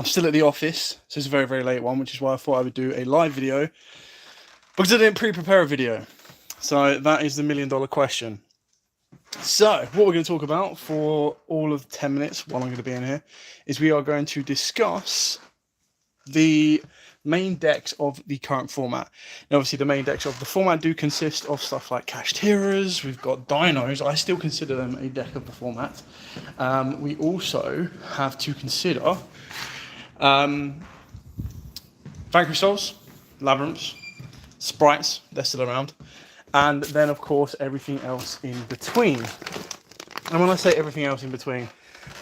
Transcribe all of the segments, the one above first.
I'm still at the office, so it's a very, very late one, which is why I thought I would do a live video, because I didn't pre-prepare a video. So that is the $1 million question. So what we're going to talk about for all of 10 minutes while I'm going to be in here is we are going to discuss the main decks of the current format. Now, obviously, the main decks of the format do consist of stuff like Cached Heroes. We've got Dinos. I still consider them a deck of the format. We also have to consider Vanquish Souls, Labyrinths, Sprites. They're still around. And then, of course, everything else in between. And when I say everything else in between,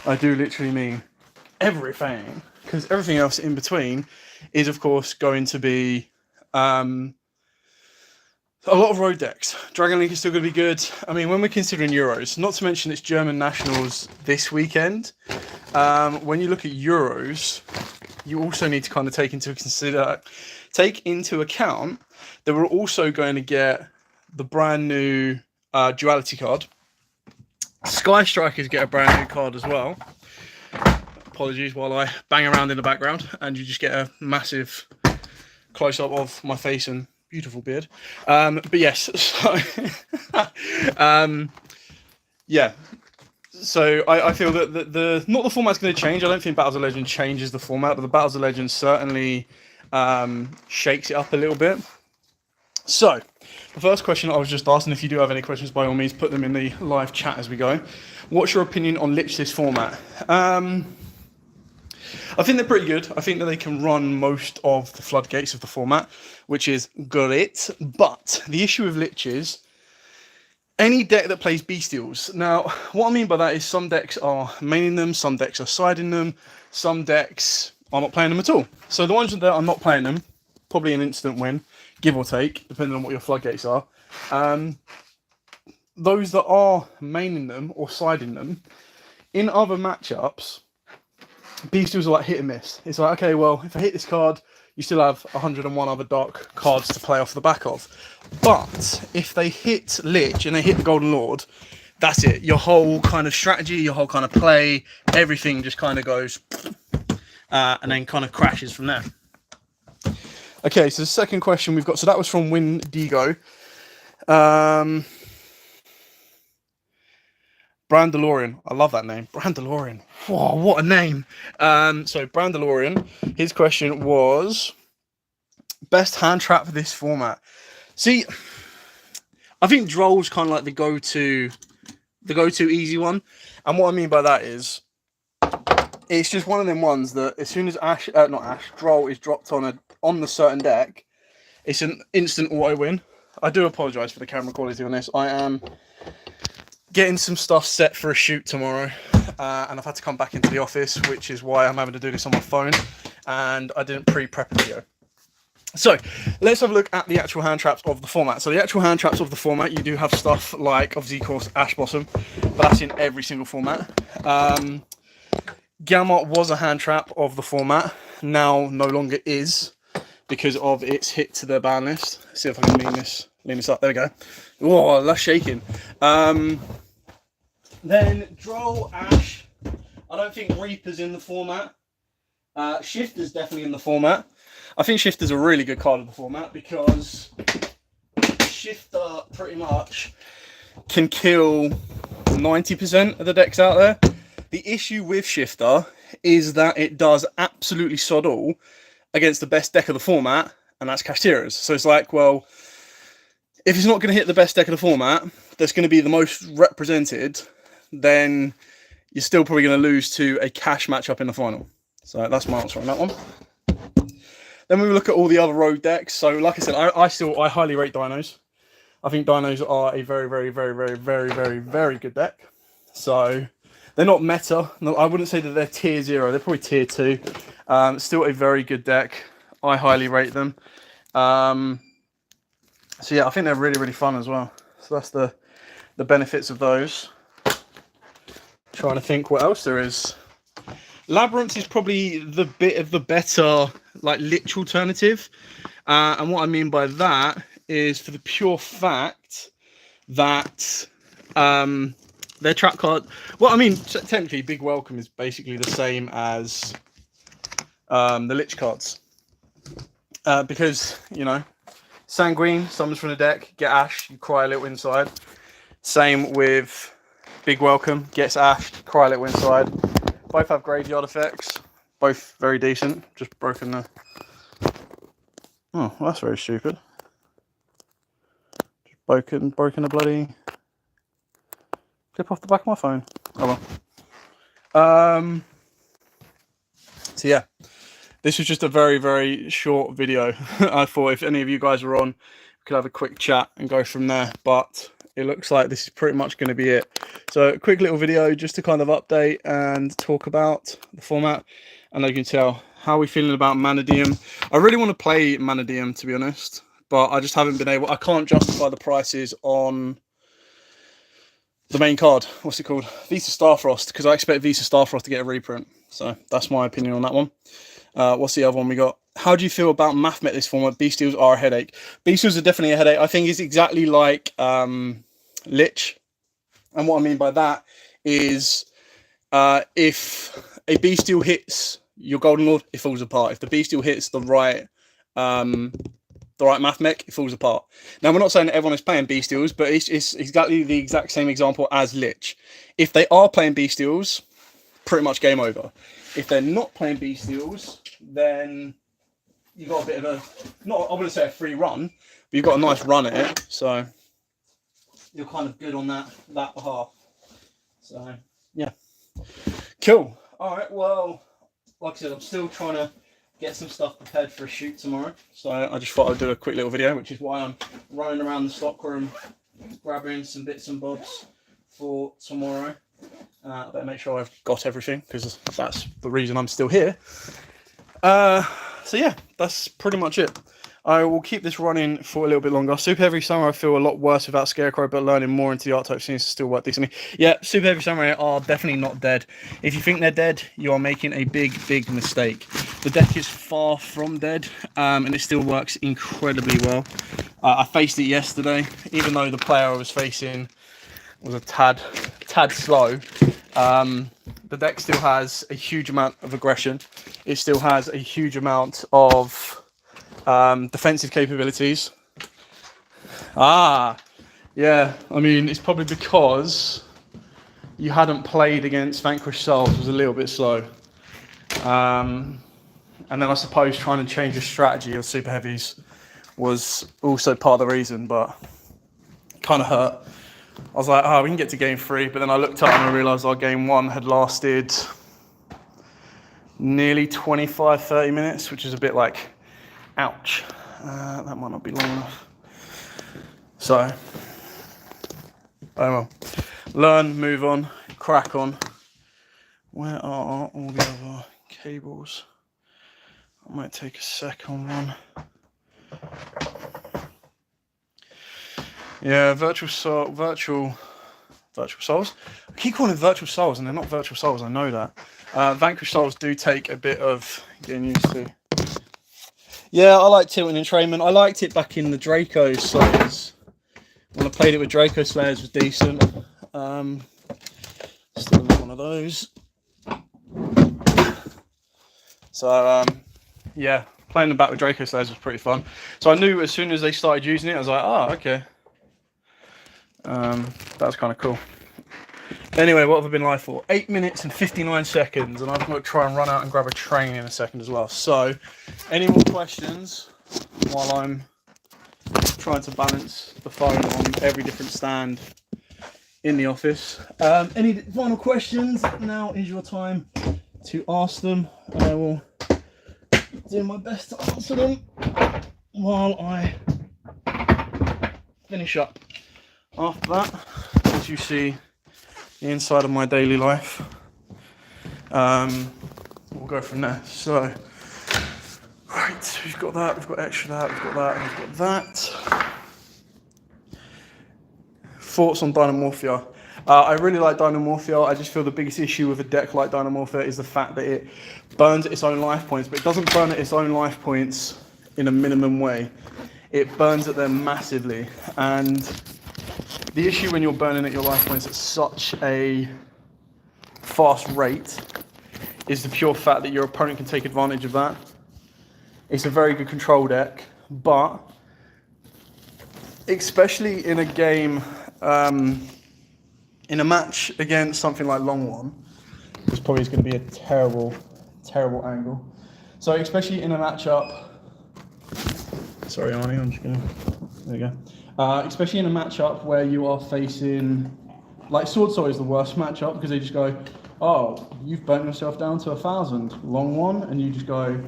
I do literally mean everything. Because everything else in between is, of course, going to be a lot of road decks. Dragon Link is still going to be good. I mean, when we're considering Euros, not to mention it's German Nationals this weekend, when you look at Euros, you also need to kind of take into account that we're also going to get the brand new duality card. Sky Strikers get a brand new card as well. Apologies while I bang around in the background and you just get a massive close-up of my face and beautiful beard. But yes, so yeah. So I feel that not the format's going to change. I don't think Battles of Legends changes the format, but the Battles of Legends certainly shakes it up a little bit. So the first question I was just asked, and if you do have any questions, by all means, put them in the live chat as we go. What's your opinion on Lich this format? I think they're pretty good. I think that they can run most of the floodgates of the format, which is great. But the issue with Lich is any deck that plays Bestials. Now, what I mean by that is some decks are maining them, some decks are siding them, some decks are not playing them at all. So the ones that are not playing them, probably an instant win, give or take, depending on what your floodgates are. Those that are maining them or siding them, in other matchups, Bestials are like hit and miss. It's like, okay, well, if I hit this card, you still have 101 other dark cards to play off the back of. But if they hit Lich and they hit the Golden Lord, that's it. Your whole kind of strategy, your whole kind of play, everything just kind of goes and then kind of crashes from there. Okay, so the second question we've got, so that was from Windigo. Brandalorian. I love that name. Brandalorian. Whoa, what a name. So Brandalorian, his question was best hand trap for this format. See, I think Droll's kind of like the go-to easy one. And what I mean by that is it's just one of them ones that as soon as Droll is dropped on the certain deck, it's an instant auto win. I do apologize for the camera quality on this. I am getting some stuff set for a shoot tomorrow, and I've had to come back into the office, which is why I'm having to do this on my phone, and I didn't pre-prep a video. So let's have a look at the actual hand traps of the format. So the actual hand traps of the format, you do have stuff like, obviously, of course, Ash Blossom, but that's in every single format. Gamma was a hand trap of the format, now no longer is, because of its hit to the ban list. Let's see if I can lean this up. There we go. Whoa, that's shaking. Then Droll, Ash. I don't think Reaper's in the format. Shifter's definitely in the format. I think Shifter's a really good card of the format because Shifter pretty much can kill 90% of the decks out there. The issue with Shifter is that it does absolutely sod all against the best deck of the format, and that's Cached Heroes. So it's like, well, if it's not going to hit the best deck of the format, that's going to be the most represented, then you're still probably going to lose to a cash matchup in the final. So that's my answer on that one. Then we look at all the other road decks. So like I said, I highly rate Dinos. I think Dinos are a very, very, very, very, very, very, very good deck. So they're not meta. No, I wouldn't say that they're tier 0. They're probably tier 2. Still a very good deck. I highly rate them. So yeah, I think they're really, really fun as well. So that's the benefits of those. Trying to think what else there is. Labyrinth is probably the bit of the better, like, Lich alternative. And what I mean by that is for the pure fact that their trap card... Well, I mean, technically, Big Welcome is basically the same as the Lich cards. Because, you know, Sanguine, summons from the deck, get Ash, you cry a little inside. Same with Big Welcome, gets Ash, cry a little inside. Both have graveyard effects, both very decent. Just broken the... Oh, well, that's very stupid. Just broken a bloody clip off the back of my phone. Oh well. So yeah, this was just a very, very short video. I thought if any of you guys were on, we could have a quick chat and go from there. But it looks like this is pretty much going to be it. So a quick little video just to kind of update and talk about the format. And as you can tell, how are we feeling about Manadium? I really want to play Manadium, to be honest, but I just haven't been able. I can't justify the prices on the main card. What's it called? Visa Starfrost, because I expect Visa Starfrost to get a reprint. So that's my opinion on that one. What's the other one we got? How do you feel about Mathmet this format? Bestials are a headache. Bestials are definitely a headache. I think it's exactly like Lich. And what I mean by that is if a Bestial hits your Golden Lord, it falls apart. If the Bestial hits the right math mech, it falls apart. Now, we're not saying that everyone is playing Bestials, but it's exactly the exact same example as Lich. If they are playing Bestials, pretty much game over. If they're not playing Bestials, then you've got a bit of a, I wouldn't say a free run, but you've got a nice run at it. So you're kind of good on that behalf. So yeah, cool. All right, well, like I said, I'm still trying to get some stuff prepared for a shoot tomorrow. So I just thought I'd do a quick little video, which is why I'm running around the stockroom, grabbing some bits and bobs for tomorrow. I better make sure I've got everything, because that's the reason I'm still here. So yeah, that's pretty much it. I will keep this running for a little bit longer. Super Heavy Samurai, I feel a lot worse without Scarecrow, but learning more into the art type seems to still work decently. Yeah, Super Heavy Samurai are definitely not dead. If you think they're dead, you are making a big, big mistake. The deck is far from dead, and it still works incredibly well. I faced it yesterday, even though the player I was facing was a tad slow. The deck still has a huge amount of aggression. It still has a huge amount of defensive capabilities. Yeah, I mean, it's probably because you hadn't played against Vanquished Souls, was a little bit slow. And then I suppose trying to change your strategy of Super Heavies was also part of the reason, but it kind of hurt. I was like, we can get to game 3, but then I looked up and I realised our game 1 had lasted nearly 25-30 minutes, which is a bit like, ouch. That might not be long enough. So, oh well. Learn, move on, crack on. Where are all the other cables? I might take a sec on one. Yeah, Virtual Souls. I keep calling them Virtual Souls, and they're not Virtual Souls, I know that. Vanquished Souls do take a bit of getting used to. Yeah, I like Tilting Entrainment. I liked it back in the Draco Slayers. When I played it with Draco Slayers, was decent. Still got one of those. So, yeah, playing them back with Draco Slayers was pretty fun. So I knew as soon as they started using it, I was like, okay. That was kind of cool. Anyway, what have I been live for? 8 minutes and 59 seconds, and I've got to try and run out and grab a train in a second as well. So, any more questions while I'm trying to balance the phone on every different stand in the office? Any final questions? Now is your time to ask them, and I will do my best to answer them while I finish up. After that, as you see, the inside of my daily life, we'll go from there. So, right, we've got that, we've got extra that, we've got that, and we've got that. Thoughts on Dynamorphia? I really like Dynamorphia. I just feel the biggest issue with a deck like Dynamorphia is the fact that it burns its own life points, but it doesn't burn at its own life points in a minimum way. It burns at them massively, and the issue when you're burning at your life points at such a fast rate is the pure fact that your opponent can take advantage of that. It's a very good control deck, but especially in a game, in a match against something like Long One, it's probably going to be a terrible, terrible angle. So especially in a matchup, sorry Arnie, I'm just going to, there you go. Especially in a matchup where you are facing, like Sword Sword is the worst matchup because they just go, oh, you've burnt yourself down to 1,000, Long One, and you just go,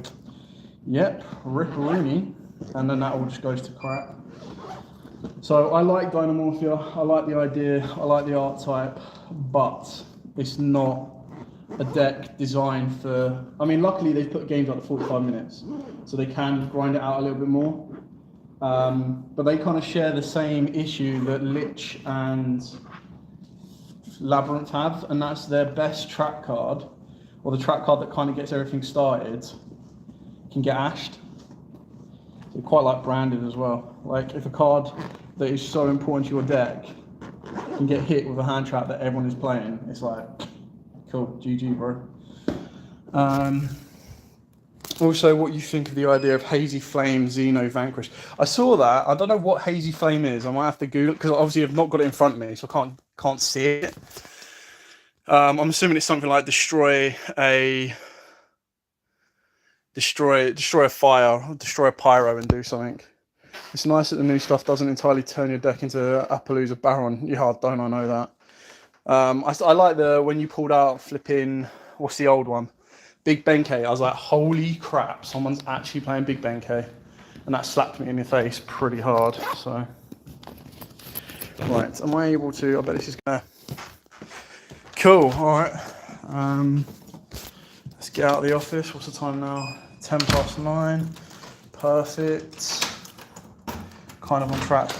yep, rip-a-rooney, and then that all just goes to crap. So I like Dynamorphia, I like the idea, I like the art type, but it's not a deck designed for, I mean, luckily they've put games up to 45 minutes, so they can grind it out a little bit more. But they kind of share the same issue that Lich and Labyrinth have, and that's their best track card, or the track card that kind of gets everything started, can get ashed. So quite like branded as well. Like if a card that is so important to your deck can get hit with a hand trap that everyone is playing, it's like, cool, GG, bro. Also, what you think of the idea of Hazy Flame, Xeno, Vanquish? I saw that. I don't know what Hazy Flame is. I might have to Google it because obviously I've not got it in front of me, so I can't see it. I'm assuming it's something like destroy a fire, destroy a pyro, and do something. It's nice that the new stuff doesn't entirely turn your deck into Appaloosa Baron. Yeah, don't I know that? I like when you pulled out flipping, what's the old one? Big Benkei. I was like, holy crap, someone's actually playing Big Benkei. And that slapped me in the face pretty hard. So, right, am I able to, I bet this is gonna, cool, all right. Let's get out of the office. What's the time now? 9:10. Perfect. Kind of on track.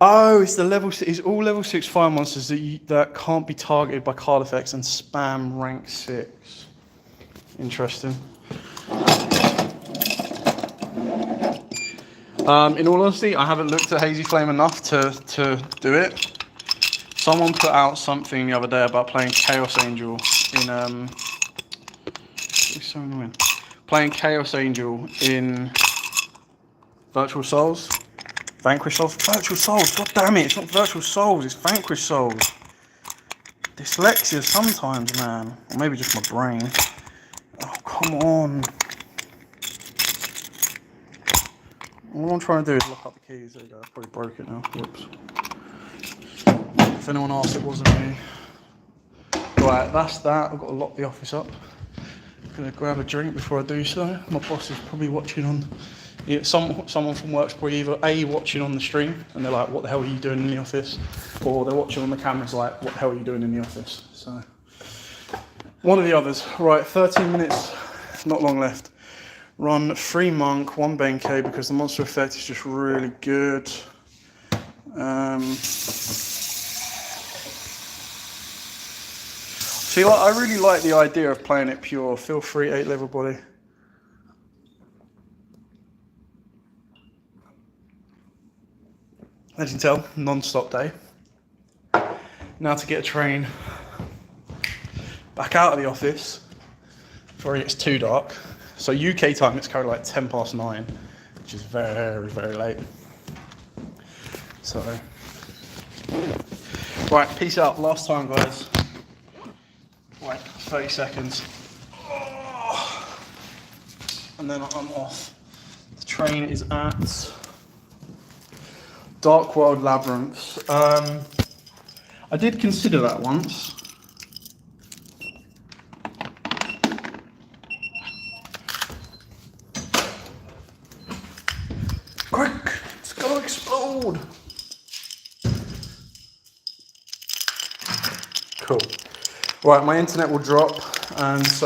Oh, it's it's all level 6 fire monsters that can't be targeted by card effects and spam rank 6. Interesting. In all honesty, I haven't looked at Hazy Flame enough to do it. Someone put out something the other day about playing Chaos Angel in it's so annoying. Playing Chaos Angel in Virtual Souls. Vanquish Souls? Virtual Souls, god damn it, it's not Virtual Souls, it's Vanquish Souls. Dyslexia sometimes, man. Or maybe just my brain. Oh, come on. All I'm trying to do is look up the keys. There you go, I probably broke it now. Whoops. If anyone asks, it wasn't me. Right, that's that. I've got to lock the office up. I'm going to grab a drink before I do so. My boss is probably watching on... Someone from work's probably either A, watching on the stream, and they're like, what the hell are you doing in the office? Or they're watching on the cameras like, what the hell are you doing in the office? So, one of the others. Right, 13 minutes, not long left. Run 3 Monk, 1 Benkei, because the monster effect is just really good. See, I really like the idea of playing it pure. Feel free, 8 level body. As you can tell, non-stop day. Now to get a train back out of the office before it gets too dark. So UK time, it's currently like 9:10, which is very, very late. So, right, peace out. Last time, guys. Like 30 seconds. Oh. And then I'm off. The train is at Darkworld Labyrinth. I did consider that once. Quick, it's gonna explode. Cool. Right, my internet will drop, and so